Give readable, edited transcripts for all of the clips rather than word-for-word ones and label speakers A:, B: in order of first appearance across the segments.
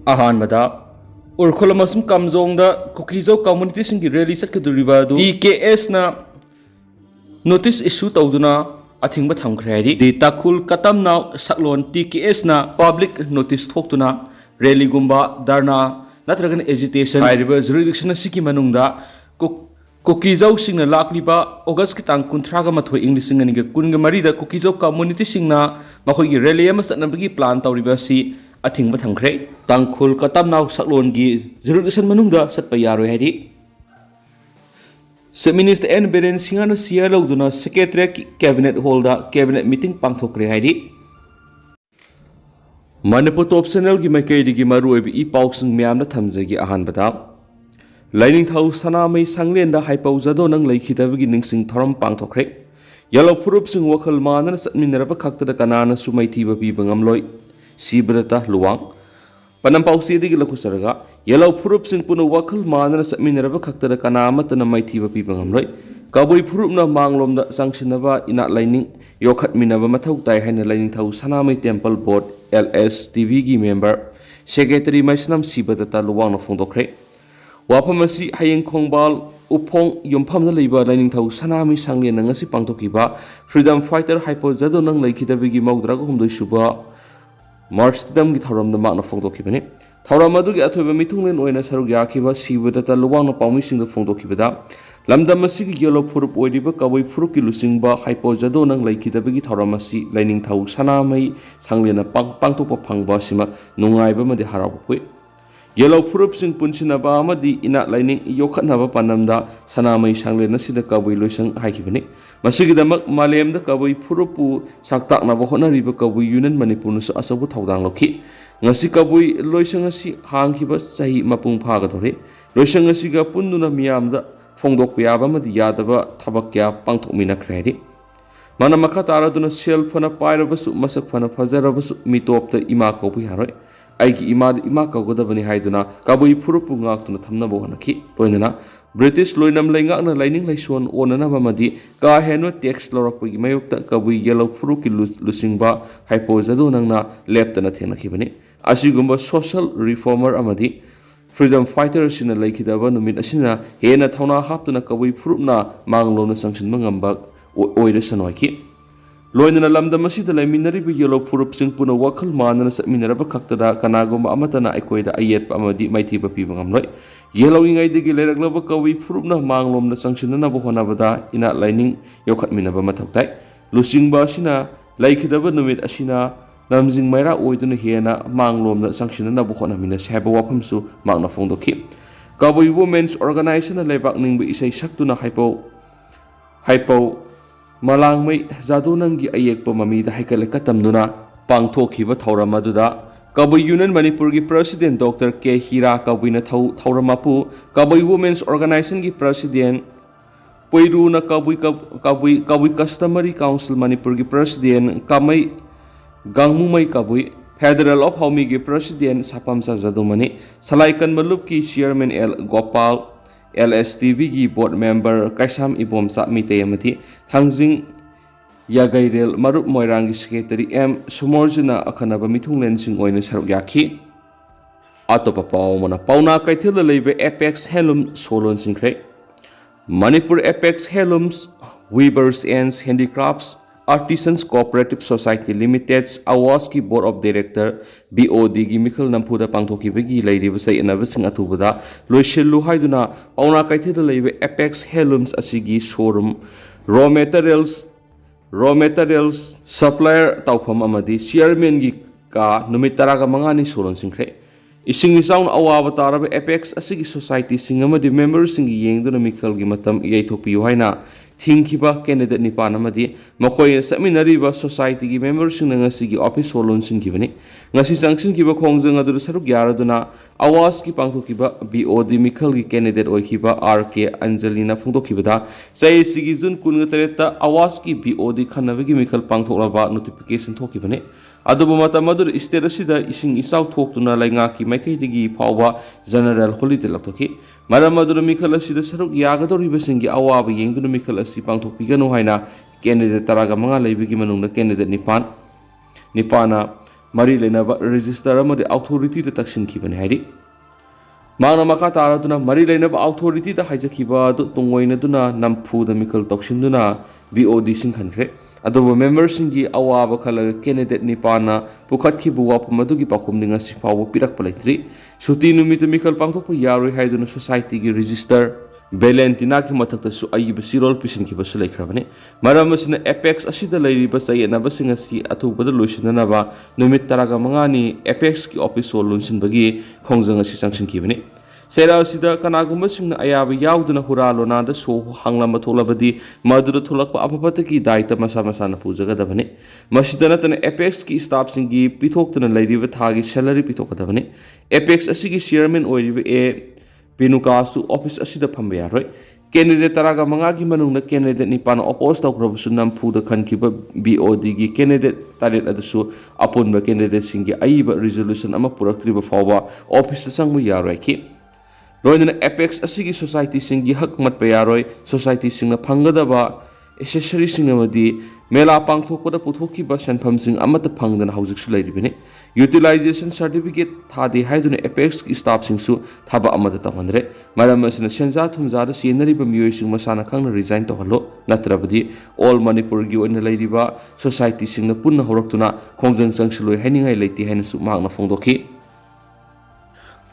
A: अहानबदा उर्खुल अमसुंग कमजोंगदा Kuki-Zo community सिंग rally चटकदुरिबा दु TKS ना notice issue तौदुना a thing थमख्रे हाइदि दि ताकुल कतम नाव सकलोन टीकेएस ना पब्लिक नोटिस थोक्तुना रैली गुम्बा धरना नत्रगन एजिटेशन हाइरिबा जुरिडिक्शन सिकी मनुंगदा कुकीजो सिंगना लाक्लिबा अगस्त की तांग कुंथ्रागा मथोय इंग लिसिंग अनिगा कुनगा मरीदा कुकीजो कम्युनिटी सिंगना मखोयगी रैली अमा चटनबगी प्लान तौरिबा सी अथिंग थमख्रे तांगखुल कतम नाव सकलोन की जुरिडिक्शन मनुंगदा सतपा यारोय हाइदि Chief Minister N Biren Singh सिया लौदुना सेक्रेटरीट कैबिनेट हॉल दा कैबिनेट मीटिंग पांथोक्रे हाइदि मणिपुर टॉप चैनल की माइकैदगी मरुओइबि इ पाउसिंग म्यामना थमजगी अहानबदा लाइनिंगथौ सनामई सांगलेंदा हाइपौजदो नंग लैखिदबगी निंगसिंग थरम पांथोक्रे यलो फुरुपसिंग वखल मानना चटमिनरबा खक्तदा कनाना सुमैथिबा पीबा ngamloi सिबदता लुवांग पनम पाउसीदगी लखुसरगा यलो फुरुपसिंग पुनो वखल मानना चटमिनरबा खक्तदा कनामतना मैथिबा पीबा ngamloi कबुई फुरुपना मांगलोमदा सांगसिनबा इना लाइनिंग योखतमिनबा मथौ ताइ हाइना लाइनिंगथौ सनामई टेम्पल बोर्ड LSTV की मेंबर सेक्रेटरी मैसनम सिबदता लुवांग फोंदोक्रे वाफम असि हयेंग खोंगबाल उफोंग युमफमना लेबा लाइनिंगथौ सनामी सांगलेन ngasi पांथोकिबा फ्रीडम फाइटर हाइपोजदो नंग लैखिदबगी मौद्राग हुमदोइ सुबा मार्चदम की थौरम माकना फोंदोखिबने थौरम अदुगी अथोइबा मिथुंगलेन ओइना सरुग याखिबा सिबदता लुवांग पाउमिसिंग फोंदोखिबदा लमदम असिगी येलो फुरुप ओइदिबा कबुई फुरुप की लुसिंगबा हाइपोजदो नंग लैखिदबगी थौरम असि लाइनिंगथौ सनामई सांगलेन पांथोकपा फंगबा सिमा नुंगाइबा मदि हराबपुइ येलो फुरुप सिंग पुनसिनबा अमदि इना लाइनिंग योखतनबा पानमदा सनामई सांगलेन सिदा कबुई Loisang हाइखिबने मसिगिदमक मालेमदा कबुई फुरुपु साक्ताकनबा होनरिबा कबुई union मणिपुरनुसु असबु थौदांग लौखि ngasi kabui loisang asi hangkiba sahi mapung phagadore loisang asiga punduna miyamda phongdok piyaba madi yadaba thabak kya pangthokmina khredi mana makha taraduna sel phana pairabasu masak phana fajarabasu mitopta ima kobi haroi aigi ima kogodabani haiduna kabui furupu ngaktuna thamnabo hanaki loinana British loinam laingakna laining laisuan onana bamadi ka heno tax lorakpagi mayokta kabui yellow furuki lusingba haipozadu nangna leptana thenakibani asigumba social reformer amadi freedom fighter sina laikidaba numit asina hena thauna haptuna kabui furupna manglona sangshinba ngamba oiresanoiki loinana lamdam asida laiminariba yellow furup sing puna wakhal manana satminaraba khaktada kanagumba amatana aikoida ayetpa amadi maithiba piba ngamloi yellow ingaidigi leraglaba kabui furupna manglomna sangshinana bohonabada ina lining yokhatminaba mathautai lusingba asina laikidaba numit asina namjing maira oiduna hena manglomna sangshinana bohonamina seba wapamsu magna phongdokhi kabui women's organization lebak ningba isai saktuna haipo malangmai jadonangi ayekpa mamida haikale katamduna pangthokhiba thauramadu kabui union manipur gi president Dr. K Hira kabuina thauramapu kabui women's organization gi president poiruna kabui customary council manipur gi president kamai gangmumai kabui federal of Haumi gi president sapamsa jadumani salaikan malup ki chairman L Gopal LSTV gi board member Kaisam Ibomsa mitayamati thangjing Yagairel marup moirangi secretary M Sumorjuna akhanaba mithunglen sing oina saruk yakhi atopa paumana pauna kaithila leibe Apex Handloom solon singkre Manipur Apex Handlooms Weavers and Handicrafts Artisans Cooperative Society Limited's Awas ki Board of Director BOD gi Mikhal Nampuda pangthoki bagi leiriba sai anaba sing atubada loishillu haiduna pauna kaithila leibe Apex Handlooms asigi showroom raw materials supplier tawpham amadi chairman gi ka numit taraga mangani solon singkre ising isaun awaba taraba Apex asigi society sing amadi members sing yengduna Mikhal gi matam yaithopi haina thingkiba candidate nipan amadi makoi seminariba society gi members sing ngasi gi office solon sing gibani ngasi sangsing kiba khongjang adu saruk yaraduna awas ki pangthokiba BOD Mikhal gi candidate oikiba RK Angelina phungdokibada sai sigi jun kungatareta awas ki BOD khanabagi Mikhal pangthoklaba notification thokibane adubu matamadu state asida ising isau thoktuna lainga ki maikaidigi phawba general holiday laktoki maramadu Mikhal asida saruk yagadoriba singi awaba yengduna Mikhal asi pangthokpiganu haina candidate taraga manga leibigi manungna candidate nipana mari lenaba register amadi authority da taksinkhibani hairi mangna makha taraduna mari lenaba authority da haijakhiba adu tungoina duna namphu da mikal toksinduna BOD sing khankhre adobo members singi awaba khalaga candidate nipana pukhatkibu wapum adugi pakhumninga sifawo pirak palaitri suti numit mikal pangthokpa yaroi haiduna society gi register Valentina ki mathakta su ayiba sirol pisin ki basu laikhrabani maram asina apex asida lairiba sayena basinga si athubada loisinana ba numit taraga mangani apex ki office sol lunsin bagi khongjang asi sangsin ki bani sera asida kanagumba singna ayaba yauduna huralona da so hanglamba tholabadi madura tholakpa apapata ki daita masa masa na pujaga dabani masidana tana apex ki staff singi pithoktana lairiba thagi salary pitokadabani apex asigi chairman oiriba Pinukasu office asida phamba yaroi candidate taraga mangagi manungna candidate nipana oppose tawkrabasu namphu da khankiba BOD gi candidate taret adasu apunba candidate singi aiba resolution ama puraktriba fawba office sangmu yaroi ki loinana apex asigi society singi hak matpa yaroi society singna phangadaba accessory singamadi mela pangthokpada puthokkiba sanpham sing amata phangdana haujiksu lairibini utilization certificate thadi haiduna apex ki staff singsu thaba amada tawandre maram asina senja thumja da senariba miyoi sing masana khangna resign tawhalo natrabadi all manipur gi oina lairiba society singna punna horaktuna khongjang changsuloi hainingai leiti haina su magna phongdokhi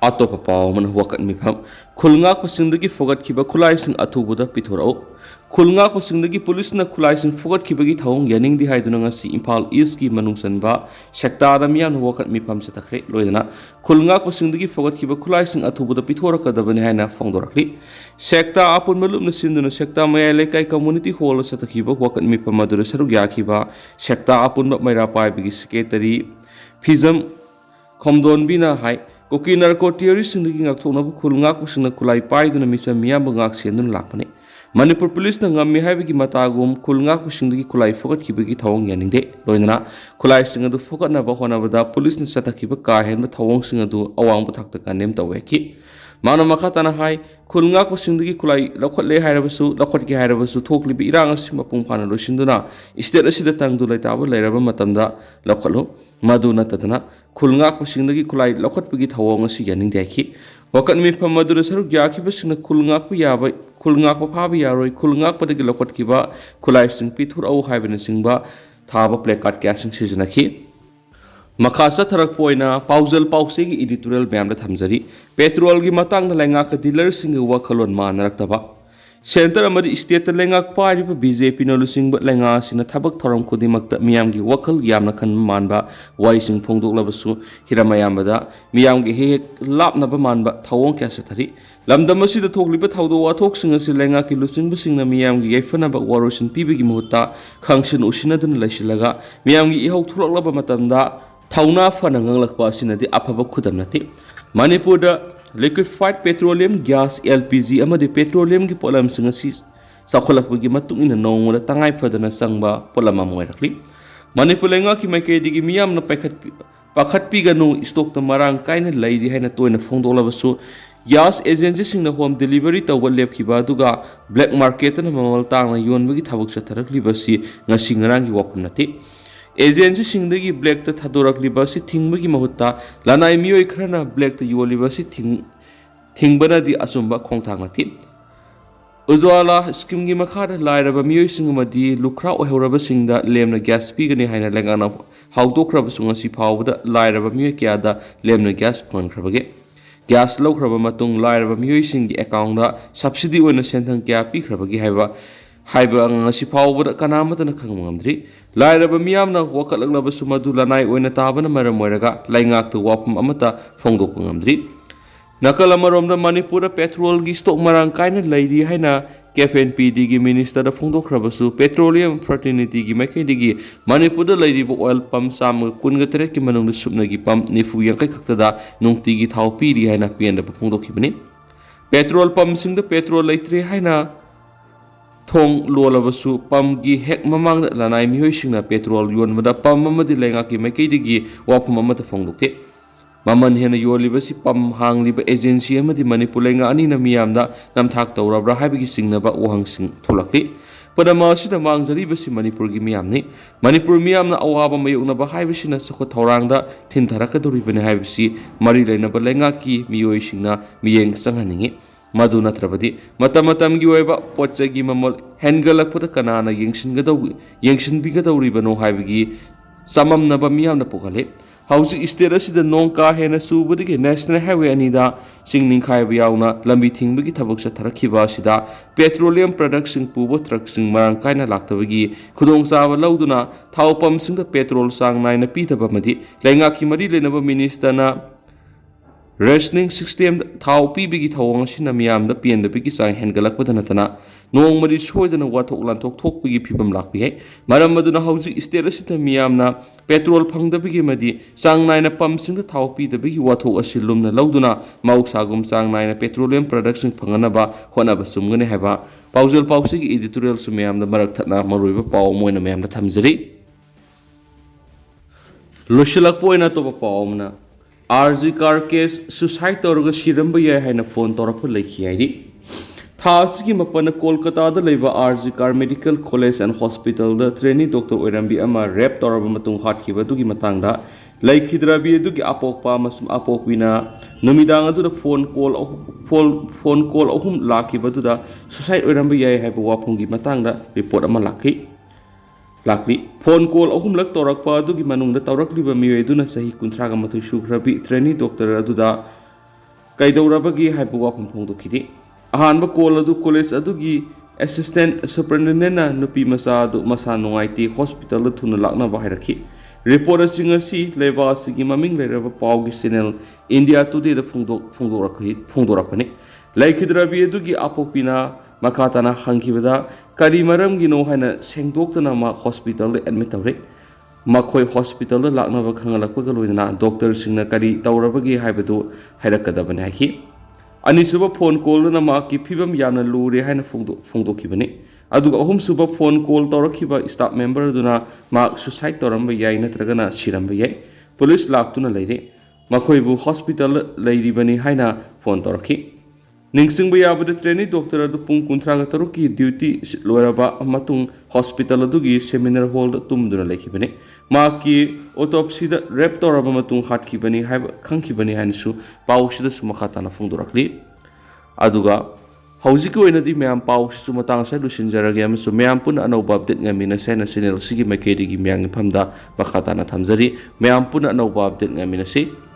A: atopa paw man wakat mifam khulngak pasingdagi fogat khiba khulai sing athubuda pithorao khulngak pasingdagi police na khulai sing fogat khibagi thawng yaning di haiduna ngasi Imphal East ki manungsanba sekta da miyan wakat mifam se takhre loidana khulngak pasingdagi fogat khiba khulai sing athubuda pithorakadabani haina phongdorakli sekta apun malum na sinduna sekta maya lekai community hall se takhiba wakat mifam madura saru yakhiba sekta apun maira pai bigi secretary Fizam khomdon bina hai Koki narcotiari sindagi ngak thona bu khulngak pusingna khulai pai duna misa miya bangak sendun lakpane Manipur police na ngammi haibigi matagum khulngak pusingdagi khulai fokat kibagi thawong yaningde loinana khulai singadu fokat na ba hona bada police na satakhiba ka hen ba thawong singadu awang ba thakta kanem taweki mana makha tana hai khulngak pusingdagi khulai lokhotle hairabasu lokhotki hairabasu thoklibi irang asi mapung phana losinduna state asida tangdu laitaba lairaba matamda lokhalo madu natadana khulngak pasingdagi khulai lokhatpagi thawong asi yaning daiki wakat mi pham madura saru gyakhi basingna khulngak pu yaba khulngak pa phabi yaroi khulngak padagi lokhatkiba khulai sing pithur au haibana singba thaba placard kya sing sijanakhi Makasa tharak poina paujal pausegi editorial bayam da thamjari petrol gi matang na lenga ka dealer sing wakhalon ma naraktaba Center amadi state lengak pariba BJP na lusing ba lenga sina thabak thoram khudimakta miyam gi wakhal yamna khan manba wai sing phongdok labasu hiramayam da miyam gi he lapna ba manba thawong kya sathari lamdam asi da thokliba thawdo wathok sing asi lenga ki lusing ba singna miyam gi yaifana ba warosin pibigi muhutta khangsin usinadun laisilaga miyam gi ihau thulak matamda thawna fana nganglakpa asinadi afaba khudam nati Manipur da liquefied petroleum gas LPG amadi petroleum gi polam singasi sakholakpagi matung ina nongula tangai fadana sangba polama moirakli Manipur lenga ki maike digi miyam na pakhat pi ganu stock ta marang kaina laidi haina toina phongdolabasu gas agency singna home delivery tawal lepkhiba duga black market na mamal tangna yonbagi thabuk chatharakli basi ngasi ngarang gi wakum nati Agency singdagi black ta thadorakli basi thingbagi mahutta lanai miyoi khrana black ta yoli basi thingbana di asumba khongthang nati Ujwala scheme gi makhada lairaba miyoi singmadi lukra ohoraba singda lemna gas pigani haina lengana hawdokraba sungasi phawda lairaba miyoi kyada lemna gas phonkrabage gas lawkraba matung lairaba miyoi singi account da subsidy oina senthang kya pikrabagi haiba ngasi phawda kanamatana khangmamdri lairaba miyamna wakalaglaba sumadu lanai oina tabana maram moiraga laingak tu wapum amata phongdok ngamdri nakala maromda manipura petrol gi stock marang kaina lairi haina KFNPD gi minister da phongdokrabasu petroleum fraternity gi makai digi manipura lairi bo oil pump sam kungatere ki manung supna gi pump nifu yankai khaktada nungti gi thau piri haina pianda phongdokhibani petrol pump singda petrol laitre haina thong lolabasu pam gi hek mamang lanai mihoi singna petrol yon mada pam amadi lenga ki makai digi wapum amata phongdokte maman hena yolibasi pam hangliba agency amadi manipur lenga ani na miyamda namthak tawrabra haibigi singnaba wahang sing tholakti Padma ꯑꯁꯤꯗ ꯃꯥꯡꯖꯔꯤꯕꯁꯤ ꯃꯅꯤꯄꯨꯔꯒꯤ ꯃꯤꯌꯥꯝꯅꯤ ꯃꯅꯤꯄꯨꯔ ꯃꯤꯌꯥꯝꯅ ꯑꯋꯥꯕ ꯃꯥꯌꯣꯛꯅꯕ ꯍꯥꯏꯕꯁꯤꯅ ꯆꯥꯎꯈꯠ ꯊꯧꯔꯥꯡꯗ ꯊꯤꯟꯊꯔꯛꯀꯗꯧꯔꯤꯕꯅꯤ ꯍꯥꯏꯕꯁꯤ ꯃꯔꯤ ꯂꯩꯅꯕ ꯂꯩꯉꯥꯛꯀꯤ ꯃꯤꯑꯣꯏꯁꯤꯡꯅ ꯃꯤꯠꯌꯦꯡ ꯆꯪꯍꯟꯅꯤꯡꯉꯤ ꯃꯗꯨ ꯅꯠꯇ꯭ꯔꯕꯗꯤ ꯃꯇꯝ ꯃꯇꯝꯒꯤ ꯑꯣꯏꯕ ꯄꯣꯠ ꯆꯩꯒꯤ ꯃꯃꯜ ꯍꯦꯟꯒꯠꯂꯛꯄꯗ ꯀꯅꯥꯅ ꯌꯦꯡꯁꯤꯟꯕꯤꯒꯗꯧꯔꯤꯕꯅꯣ ꯍꯥꯏꯕꯒꯤ ꯆꯃꯝꯅꯕ ꯃꯤꯌꯥꯝꯅ ꯄꯣꯛꯍꯜꯂꯤ ꯍꯧꯖꯤꯛ ꯁ꯭ꯇꯦꯠ ꯑꯁꯤꯗ ꯅꯣꯡ ꯀꯥ ꯍꯦꯟꯅ ꯆꯨꯕꯗꯒꯤ ꯅꯦꯁꯅꯦꯜ ꯍꯥꯏꯋꯦ ꯑꯅꯤꯗ ꯆꯤꯡ ꯅꯤꯡꯈꯥꯏꯕ ꯌꯥꯎꯅ ꯂꯝꯕꯤ ꯊꯤꯡꯕꯒꯤ ꯊꯕꯛ ꯆꯠꯊꯔꯛꯈꯤꯕ ꯑꯁꯤꯗ ꯄꯦꯇ꯭ꯔꯣꯂꯤꯌꯝ ꯄ꯭ꯔꯗꯛꯁꯤꯡ ꯄꯨꯕ ꯇ꯭ꯔꯛꯁꯤꯡ ꯃꯔꯥꯡ ꯀꯥꯏꯅ ꯂꯥꯛꯇꯕꯒꯤ ꯈꯨꯗꯣꯡꯆꯥꯕ ꯂꯧꯗꯨꯅ ꯊꯥꯎ ꯄꯝꯁꯤꯡꯗ ꯄꯦꯇ꯭ꯔꯣꯜ ꯆꯥꯡ ꯅꯥꯏꯅ ꯄꯤꯗꯕ ꯑꯃꯗꯤ ꯂꯩꯉꯥꯛꯀꯤ ꯃꯔꯤ ꯂꯩꯅꯕ ꯃꯤꯅꯤꯁꯇꯔꯅ ꯔꯦꯁꯅꯤꯡ ꯁꯤꯁꯇꯦꯝꯗ ꯊꯥꯎ ꯄꯤꯕꯒꯤ ꯊꯧꯑꯣꯡ ꯑꯁꯤꯅ ꯃꯤꯌꯥꯝꯗ ꯄꯦꯟꯗꯕꯒꯤ ꯆꯥꯡ ꯍꯦꯟꯒꯠꯂꯛꯄꯗ ꯅꯠꯇꯅ ꯅꯣꯡꯃꯗꯤ ꯁꯣꯏꯗꯅ ꯋꯥꯊꯣꯛ ꯂꯥꯟꯊꯣꯛ ꯊꯣꯛꯄꯒꯤ ꯐꯤꯕꯝ ꯂꯥꯛꯄ ꯌꯥꯏ ꯃꯔꯝ ꯑꯗꯨꯅ ꯍꯧꯖꯤꯛ ꯁ꯭ꯇꯦꯠ ꯑꯁꯤꯗ ꯃꯤꯌꯥꯝꯅ ꯄꯦꯇ꯭ꯔꯣꯜ ꯐꯪꯗꯕꯒꯤ ꯑꯃꯗꯤ ꯆꯥꯡ ꯅꯥꯏꯅ ꯄꯝꯁꯤꯡꯗ ꯊꯥꯎ ꯄꯤꯗꯕꯒꯤ ꯋꯥꯊꯣꯛ ꯑꯁꯤ ꯂꯨꯝꯅ ꯂꯧꯗꯨꯅ ꯃꯍꯧꯁꯥꯒꯨꯝ ꯆꯥꯡ ꯅꯥꯏꯅ ꯄꯦꯇ꯭ꯔꯣꯂꯤꯌꯝ ꯄ꯭ꯔꯗꯛꯁꯤꯡ ꯐꯪꯍꯟꯅꯕ ꯍꯣꯠꯅꯕ ꯆꯨꯝꯒꯅꯤ ꯍꯥꯏꯕ ꯄꯥꯎꯖꯦꯜ ꯄꯥꯎꯆꯦꯒꯤ ꯏꯗꯤꯇꯣꯔꯤꯌꯦꯜꯁꯨ ꯃꯌꯥꯝꯗ ꯃꯔꯛ ꯊꯠꯅ ꯃꯔꯨꯑꯣꯏꯕ ꯄꯥꯎ ꯑꯃ ꯑꯣꯏꯅ ꯃꯌꯥꯝꯗ ꯊꯝꯖꯔꯤ ꯂꯣꯏꯁꯤꯜꯂꯛꯄ ꯑꯣꯏꯅ ꯑꯇꯣꯞꯄ ꯄꯥꯎ ꯑꯃꯅ RG ꯀꯥꯔ ꯀꯦꯁ ꯁꯨꯁꯥꯏꯠ ꯇꯧꯔꯒ ꯁꯤꯔꯝꯕ ꯌꯥꯏ ꯍꯥꯏꯅ ꯐꯣꯟ ꯇꯧꯔꯛꯄ ꯂꯩꯈꯤ ꯍꯥꯏꯔꯤ ꯊꯥ ꯑꯁꯤꯒꯤ ꯃꯥꯄꯟꯅ ꯀꯣꯜꯀꯇꯥꯗ ꯂꯩꯕ RG ꯀꯥꯔ ꯃꯦꯗꯤꯀꯦꯜ ꯀꯣꯂꯦꯖ ꯑꯦꯟड ꯍꯣꯁꯄꯤꯇꯥꯜꯗ ꯇ꯭ꯔꯦꯅꯤ ꯗꯣꯛꯇꯔ ꯑꯣꯏꯔꯝꯕꯤ ꯑꯃ ꯔꯦꯞ ꯇꯧꯔꯕ ꯃꯇꯨꯡ ꯍꯥꯠꯈꯤꯕ ꯑꯗꯨꯒꯤ ꯃꯇꯥꯡꯗ ꯂꯩꯈꯤꯗ꯭ꯔꯕꯤ ꯑꯗꯨꯒꯤ ꯑꯄꯣꯛꯄ ꯑꯃꯁꯨꯡ ꯑꯄꯣꯛꯄꯤꯅ ꯅꯨꯃꯤꯗꯥꯡ ꯑꯗꯨꯗ ꯐꯣꯟ ꯀꯣꯜ ꯑꯍꯨꯝ ꯂꯥꯛꯈꯤꯕꯗꯨꯗ ꯁꯨꯁꯥꯏꯠ ꯑꯣꯏꯔꯝꯕ ꯌꯥꯏ ꯍꯥꯏꯕ ꯋꯥꯐꯝꯒꯤ ꯃꯇꯥꯡꯗ ꯔꯤꯄꯣꯔꯠ ꯑꯃ ꯂꯥꯛꯂꯤ ꯐꯣꯟ ꯀꯣꯜ ꯑꯍꯨꯝꯂꯛ ꯇꯧꯔꯛꯄ ꯑꯗꯨꯒꯤ ꯃꯅꯨꯡꯗ ꯇꯧꯔꯛꯂꯤꯕ ꯃꯤꯑꯣꯏ ꯑꯗꯨꯅ ꯆꯍꯤ 38 ꯁꯨꯈ꯭ꯔꯕꯤ ꯇ꯭ꯔꯦꯅꯤ ꯗꯣꯛꯇꯔ ꯑꯗꯨꯗ ꯀꯩꯗꯧꯔꯕꯒꯦ ꯍꯥꯏꯕ ꯋꯥꯐꯝ ꯐꯣꯡꯗꯣꯛꯈꯤꯗꯦ ꯑꯍꯥꯟꯕ ꯀꯣꯜ ꯑꯗꯨ ꯀꯣꯂꯦꯖ ꯑꯗꯨꯒꯤ ꯑꯦꯁꯤꯁꯇꯦꯟꯠ ꯁꯨꯄꯔꯤꯟꯇꯦꯟꯗꯦꯟꯠꯅ ꯅꯨꯄꯤ ꯃꯆꯥ ꯑꯗꯨ ꯃꯁꯥ ꯅꯨꯡꯉꯥꯏꯇꯦ ꯍꯣꯁꯄꯤꯇꯥꯜꯗ ꯊꯨꯅ ꯂꯥꯛꯅꯕ ꯍꯥꯏꯔꯛꯈꯤ ꯔꯤꯄꯣꯔꯠ ꯑꯁꯤ ꯉꯁꯤ ꯂꯩꯕꯥꯛ ꯑꯁꯤꯒꯤ ꯃꯃꯤꯡ ꯂꯩꯔꯕ ꯄꯥꯎꯒꯤ ꯆꯦꯅꯦꯜ ꯏꯟꯗꯤꯌꯥ ꯇꯨꯗꯦꯗ ꯐꯣꯡꯗꯣꯔꯛꯄꯅꯤ ꯂꯩꯈꯤꯗ꯭ꯔꯕꯤ ꯑꯗꯨꯒꯤ ꯑꯄꯣꯛꯄꯤꯅ ꯃꯈꯥ ꯇꯥꯅ ꯍꯪꯈꯤꯕꯗ ꯀꯔꯤ ꯃꯔꯝꯒꯤꯅꯣ ꯍꯥꯏꯅ ꯁꯦꯡꯗꯣꯛꯇꯅ ꯍꯣꯁꯄꯤꯇꯥꯜꯗ ꯑꯦꯗꯃꯤꯠ ꯇꯧꯔꯦ ꯃꯈꯣꯏ ꯍꯣꯁꯄꯤꯇꯥꯜꯗ ꯂꯥꯛꯅꯕ ꯈꯪꯍꯜꯂꯛꯄꯒ ꯂꯣꯏꯅꯅ ꯗꯣꯛꯇꯔꯁꯤꯡꯅ ꯀꯔꯤ ꯇꯧꯔꯕꯒꯦ ꯍꯥꯏꯕꯗꯨ ꯍꯥꯏꯔꯛꯀꯗꯕꯅꯤ ꯍꯥꯏꯈꯤ ꯑꯅꯤꯁꯨꯕ ꯐꯣꯟ ꯀꯣꯜꯗꯨꯅ ꯃꯍꯥꯛꯀꯤ ꯐꯤꯕꯝ ꯌꯥꯝꯅ ꯂꯨꯔꯦ ꯍꯥꯏꯅ ꯐꯣꯡꯗꯣꯛꯈꯤꯕꯅꯤ ꯑꯗꯨꯒ ꯑꯍꯨꯝꯁꯨꯕ ꯐꯣꯟ ꯀꯣꯜ ꯇꯧꯔꯛꯈꯤꯕ ꯁ꯭ꯇꯥꯐ ꯃꯦꯝꯕꯔ ꯑꯗꯨꯅ ꯃꯍꯥꯛ ꯁꯨꯁꯥꯏꯠ ꯇꯧꯔꯝꯕ ꯌꯥꯏ ꯅꯠꯇ꯭ꯔꯒꯅ ꯁꯤꯔꯝꯕ ꯌꯥꯏ ꯄꯨꯂꯤꯁ ꯂꯥꯛꯇꯨꯅ ꯂꯩꯔꯦ ꯃꯈꯣꯏꯕꯨ ꯍꯣꯁꯄꯤꯇꯥꯜꯗ ꯂꯩꯔꯤꯕꯅꯤ ꯍꯥꯏꯅ ꯐꯣꯟ ꯇꯧꯔꯛꯈꯤ ꯅꯤꯡꯁꯤꯡꯕ ꯌꯥꯕꯗ ꯇ꯭ꯔꯦꯅꯤ ꯗꯣꯛꯇꯔ ꯑꯗꯨ ꯄꯨꯡ 36ꯀꯤ ꯗ꯭ꯌꯨꯇꯤ ꯂꯣꯏꯔꯕ ꯃꯇꯨꯡ ꯍꯣꯁꯄꯤꯇꯥꯜ ꯑꯗꯨꯒꯤ ꯁꯦꯃꯤꯅꯥꯔ ꯍꯣꯜꯗ ꯇꯨꯝꯗꯨꯅ ꯂꯩꯈꯤꯕꯅꯤ ꯃꯍꯥꯛꯀꯤ ꯑꯣꯇꯣꯞꯁꯤꯗ ꯔꯦꯞ ꯇꯧꯔꯕ ꯃꯇꯨꯡ ꯍꯥꯠꯈꯤꯕꯅꯤ ꯍꯥꯏꯕ ꯈꯪꯈꯤꯕꯅꯤ ꯍꯥꯏꯅꯁꯨ ꯄꯥꯎꯁꯤꯗꯁꯨ ꯃꯈꯥ ꯇꯥꯅ ꯐꯣꯡꯗꯣꯔꯛꯂꯤ ꯑꯗꯨꯒ ꯍꯧꯖꯤꯛꯀꯤ ꯑꯣꯏꯅꯗꯤ ꯃꯌꯥꯝ ꯄꯥꯎꯁꯤꯁꯨ ꯃꯇꯥꯡ ꯑꯁꯤꯗ ꯂꯣꯏꯁꯤꯟꯖꯔꯒꯦ ꯑꯃꯁꯨꯡ ꯃꯌꯥꯝ ꯄꯨꯟꯅ ꯑꯅꯧꯕ ꯑꯞꯗꯦꯠ ꯉꯥꯏꯃꯤꯟꯅꯁꯦ ꯍꯥꯏꯅ ꯆꯦꯅꯦꯜ ꯑꯁꯤꯒꯤ ꯃꯥꯏꯀꯩꯗꯒꯤ ꯃꯌꯥꯝꯒꯤ ꯃꯐꯝꯗ ꯃꯈꯥ ꯇꯥꯅ ꯊꯝꯖꯔꯤ ꯃꯌꯥꯝ ꯄꯨꯟꯅ ꯑꯅꯧꯕ ꯑꯞꯗꯦꯠ ꯉꯥꯏꯃꯤꯟꯅꯁꯤ